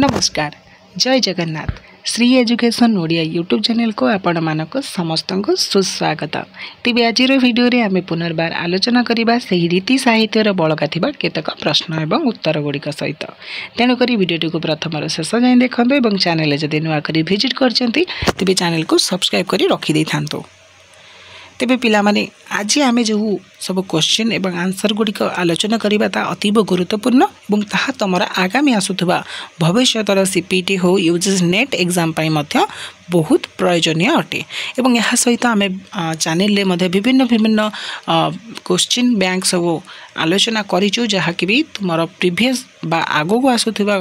नमस्कार जय Jagannath Shri education Odia YouTube channel को आपण मानक समस्त को सुस्वागत। तेज आज वीडियो रे आमे पुनर्बार आलोचना करबा सही रीति साहित्यर बलका थिबा केतक प्रश्न एवं उत्तर गुड़िक सहित। तेणुक वीडियोटी को प्रथम शेष जाए देखो और चैनल जदि नुआ करी विजिट करछंती तेबे चैनल को सब्सक्राइब करी रखि दे थांतो। तेबे पिला माने आज आमे जो सब क्वेश्चन एवं आंसर गुड़िक आलोचना करबा ता अतीव गुरुत्वपूर्ण और ताहा तमरा आगामी आसुथबा भविष्यतर सीपीटी हो यूजीसी नेट एग्जाम पाई मध्य बहुत प्रयोजनीय अटे। एवं यह सहित आमे चैनल ले मध्य विभिन्न विभिन्न क्वेश्चन बैंक सब आलोचना करिचु जहा कि भी तुमर प्रीवियस बा आगो को आसुथबा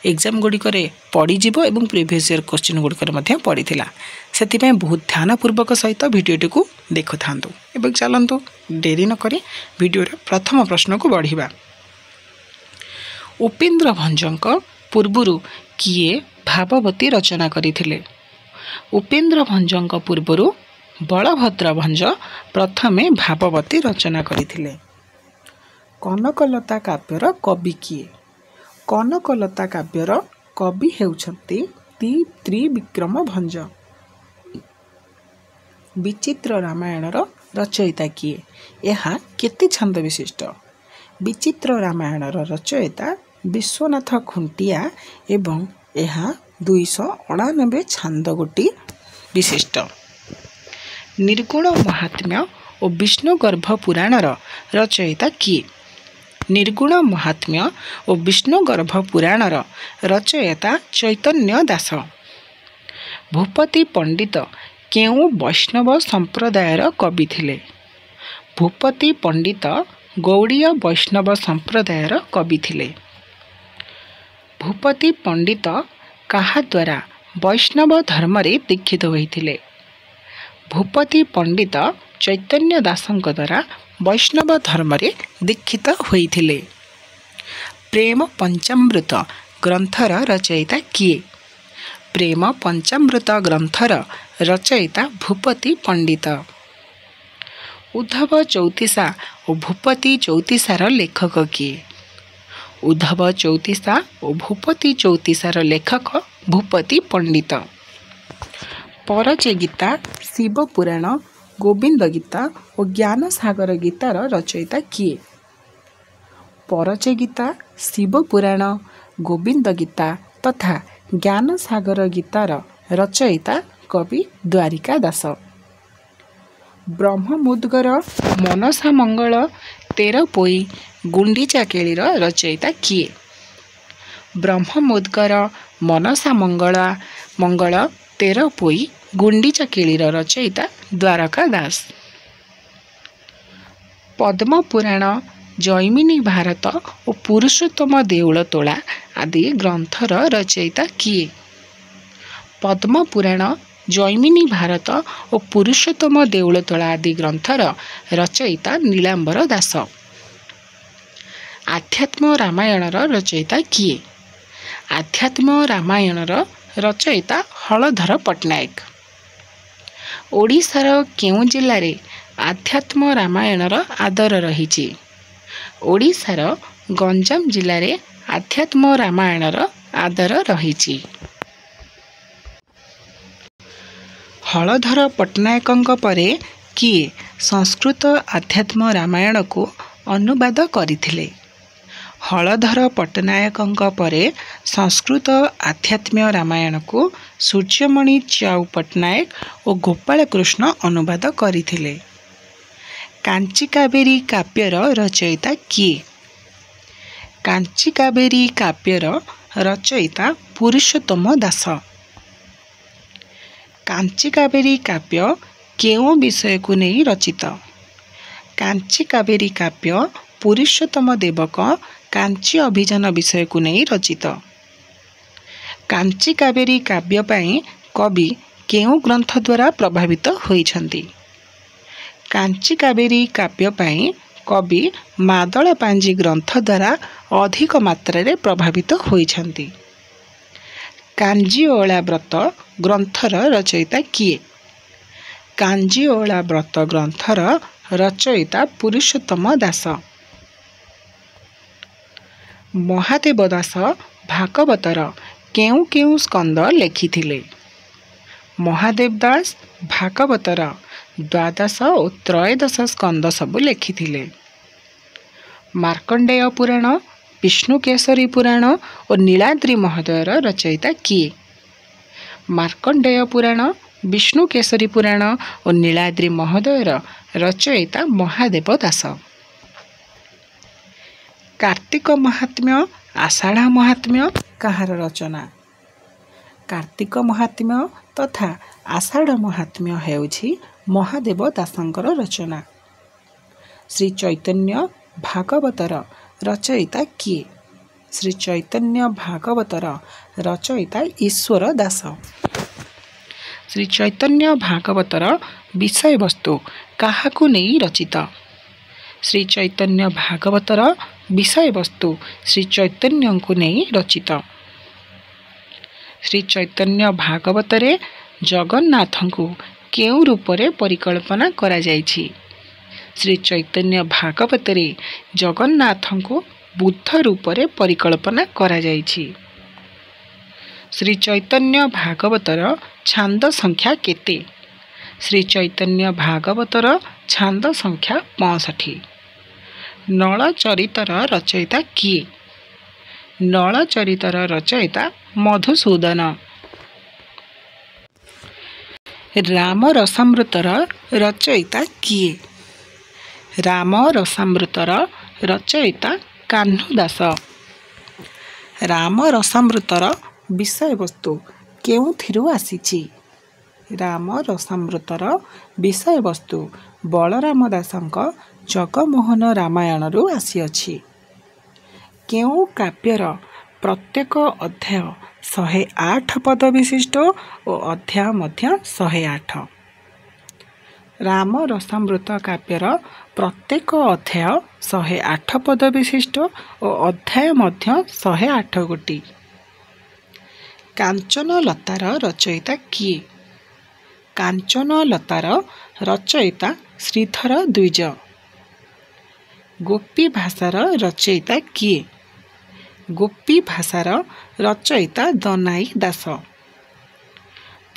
एग्जाम गुड़िक पड़ी जीवो एवं प्रीवियस ईयर क्वेश्चन गुड़िक मध्य पड़ीथिला। सेतिपय बहुत ध्यानपूर्वक सहित वीडियोटी को देखु थांतु। एवं चलंतु देरी न करी वीडियो रे प्रथम प्रश्न को बढ़िबा। उपेन्द्र भंजक पूर्वरु किए भाववती रचना करिथिले? उपेन्द्र भंजक पूर्वरु बलभद्र भंज प्रथमे भाववती रचना करिथिले। कनकलता काव्यर कवि किए? कनकलता काव्यर कवि हेउछंती त्रिविक्रम भंज। विचित्र रामायणर रचयिता किए? यह केते छंद विशिष्ट? विचित्र रामायणर रचयिता विश्वनाथ खुंटिया एवं यह 299 छांदगोटी विशिष्ट। निर्गुण महात्म्य और विष्णुगर्भ पुराणर रचयिता किए? निर्गुण महात्म्य और विष्णुगर्भ पुराणर रचयिता चैतन्य दास। भूपति पंडित केउ वैष्णव संप्रदायर कवि थिले? भूपति पंडित गौड़ीय वैष्णव संप्रदायर कवि थिले। भूपति पंडित काहा द्वारा वैष्णव धर्म रे दीक्षित होइथिले? भूपति पंडित चैतन्य दासंक द्वारा वैष्णव धर्म रे दीक्षित होइथिले। प्रेम पंचामृत ग्रंथर रचयिता किए? प्रेम पंचामृत ग्रंथर रचयिता भूपति पंडित। उद्धव चौतीसा और भूपति चौतीसार लेखक किए? उद्धव चौतीसा और भूपति चौतीसार लेखक भूपति पंडित। परचे गीता शिव पुराण गोविंद गीता और ज्ञान सागर गीतार रचयिता किए? परचे गीता शिव पुराण गोविंद गीता तथा ज्ञान सागर गीतार रचयिता कवि द्वारिका दास। ब्रह्ममुद्गर मनसा मंगल 13 पोई गुंडीचा केलीर रचयिता किए? ब्रह्ममुद्गर मनसा मंगल 13 पोई गुंडीचा केलीर रचयिता द्वारका दास। पद्म पुराण जैमिनी भारत और पुरुषोत्तम देउल तोला आदि ग्रंथर रचयिता किए? पद्म पुराण जैमिनी भारत और पुरुषोत्तम देउल तोला आदि ग्रंथर रचयिता नीलांबर दास। आध्यात्म रामायणर रचयिता किए? आध्यात्म रामायणर रचयिता हलधर पट्टनायक। ओडिशार केउ जिल्ला रे आध्यात्म रामायणर आदर रहिछि? ओडिशार गंजाम जिल्ला रे आध्यात्म रामायणर आदर रहिछि। हलधर पट्टनायकंक परे किए संस्कृत आध्यात्म रामायण को अनुवाद करिथिले? हलधर पट्टनायकंक परे संस्कृत आध्यात्म रामायण को सूर्यमणि चाउ पट्टनायक और गोपाल कृष्ण अनुवाद करिथिले। कांची कावेरी काव्यर रचयिता किए? कांची कावेरी काव्यर रचयिता पुरुषोत्तम दास। कांची कावेरी काव्य केउ विषय को नहीं रचित? कांची कावेरी काव्य पुरुषोत्तम देवक कांची अभियान विषय को नहीं रचित। कांची कावेरी काव्य पाई कवि केउ ग्रंथ द्वारा प्रभावित होइछंती? कांची कावेरी काव्य पाई कवि मादल पांजी ग्रंथ द्वारा अधिक मात्रा रे प्रभावित होइछंती। कांजीओला व्रत ग्रंथर रचयिता किए? कांजीओला व्रत ग्रंथर रचयिता पुरुषोत्तम दास। महादेव दास भागवतर केउ केउ स्कंद लिखिथिले? महादेव दास भागवतर द्वादश और त्रयोदश स्कंद सबु लिखिथिले। मार्कंडेय पुराण, विष्णु केसरी पुराण और नीलाद्रि महोदयर रचयिता किए? मार्कंडेय पुराण, विष्णु केसरी पुराण और नीलाद्रि महोदयर रचयिता महादेव दास। कार्तिक महात्म्य, आषाढ़ महात्म्य कହାର रचना? कार्तिक महात्म्य तथा आषाढ़ महात्म्य हेउछि महादेव दासंकर रचना। श्री चैतन्य भागवतर रचयिता किए? श्री चैतन्य भागवतर रचयिता ईश्वर दास। श्री चैतन्य भागवतर विषय वस्तु काहाकु नेई रचित? श्री चैतन्य भागवतर विषय वस्तु श्री चैतन्य को नेई रचित। श्री चैतन्य भागवतरे जगन्नाथ को केउ रूपरे परिकल्पना करा जायछि? श्री चैतन्य भागवतरे जगन्नाथ को बुद्ध रूपरे परिकल्पना करा जायछि। श्री चैतन्य भागवतर छांद संख्या केते? श्री चैतन्य भागवतर छांद संख्या 65। नल चरितर रचयिता किए? नल चरितर रचयिता मधुसूदन। राम रसामृतर रचयिता किए? राम रसामृतर रचयिता कान्हू दास। राम रसामृतर विषय वस्तु केउथिरु आसीछि? राम रसामृतर विषय वस्तु बलराम दासंक जगमोहन रामायणरू आसीअछि। केउ काव्यर प्रत्येक अध्याय 108 पद विशिष्ट और अध्याय मध्य 108। राम रसामृत काव्यर प्रत्येक अध्याय 108 पद विशिष्ट और अध्याय मध्य 108 गोटी। कांचन लतार रचयिता किए? कांचन लतार रचयिता श्रीधर द्विज। गोपी भाषार रचयिता किए? गोपी भाषार रचयिता दनाई दास।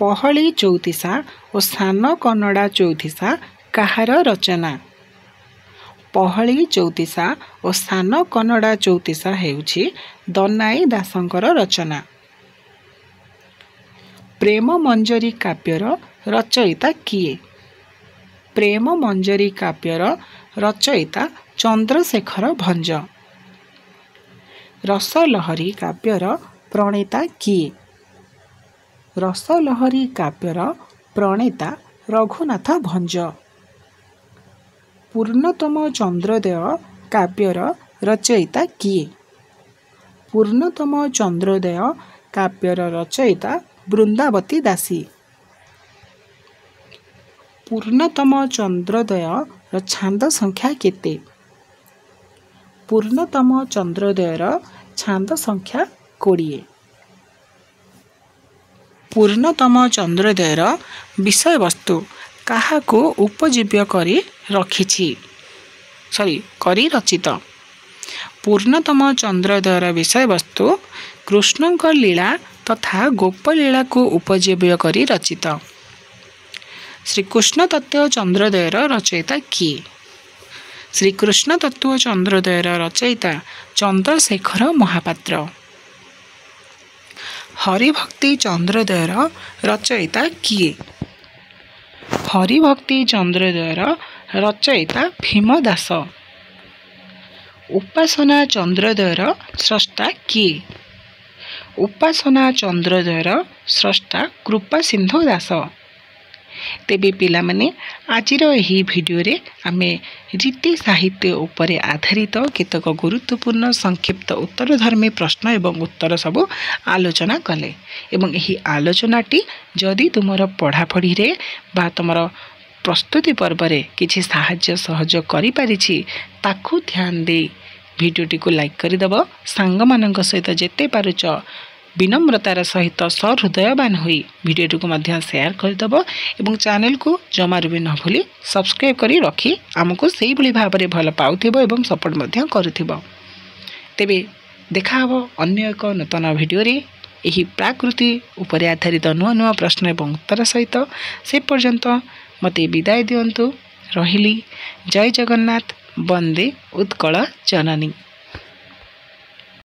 पहली चौतीसा और सान कन्नड़ा चौतीसा काहार रचना? पहली चौतीसा और सान कन्नड़ा चौतीसा हेउछि दनाई दासंकर रचना। प्रेम मंजरी काव्यर रचयिता किए? प्रेम मंजरी काव्यर रचयिता चंद्रशेखर भंज। रसलहरी काव्यर प्रणेता किए? रसलहरी काव्यर प्रणेता रघुनाथ भंज। पूर्णतम चंद्रोदय काव्यर रचयिता किए? पूर्णतम चंद्रोदय काव्यर रचयिता वृंदावती दासी। पूर्णतम चंद्रोदय छांद संख्या केते? पूर्णतम चंद्रोदयर छांद संख्या 20। पूर्णतम चंद्रोदयर विषय वस्तु काहाको उपजीव्य करी रखिछि? करी रचित। पूर्णतम चंद्रोदयर विषय वस्तु कृष्णଙ୍କ लीला तथा गोपलीला को उपजीव्य करी रचित। श्रीकृष्ण तत्व चंद्रोदयर रचयिता किए? श्रीकृष्ण तत्व चंद्रोदयर रचयिता चंद्रशेखर महापात्र। हरिभक्ति चंद्रोदयर रचयिता किए? हरिभक्ति चंद्रोदयर रचयिता भीमदास। उपासना चंद्रोदयर स्रष्टा किए? उपासना चंद्रोदयर स्रष्टा कृपा सिंधु दास। तेबे पिला माने आजिर एही भिडियो रे आमे रीति साहित्य उपरे आधारित केतक गुरुत्वपूर्ण संक्षिप्त उत्तरधर्मी प्रश्न एवं उत्तर सबु आलोचना कले एवं एही आलोचनाटी जदि तुमर पढ़ापढ़ी रे बा तुमर प्रस्तुति पर्व रे किछि साहाय्य सहयोग करि पारिछि ताकू ध्यान दे भिडियोटी को लाइक करदेव। सांग मानक सहित जेते पारुच विनम्रतार सहित सहृदयवान होई भिडियोटी को मध्य शेयर करदेव एवं चैनल को जमारू भी न भूली सब्सक्राइब करी रखी आमको सेही भली भाबरे भल पाउथिबो एवं सपोर्ट मध्य करुथिबो। तेबे देखा हबो अन्य एक नूतन भिडियो रे। ଏହି प्राकृति उपरे आधारित नुआ नुआ प्रश्न एवं उत्तर सहित से पर्यंत मते विदाय दियंतु। रहिली। जय जगन्नाथ। वंदे उत्कल जननी।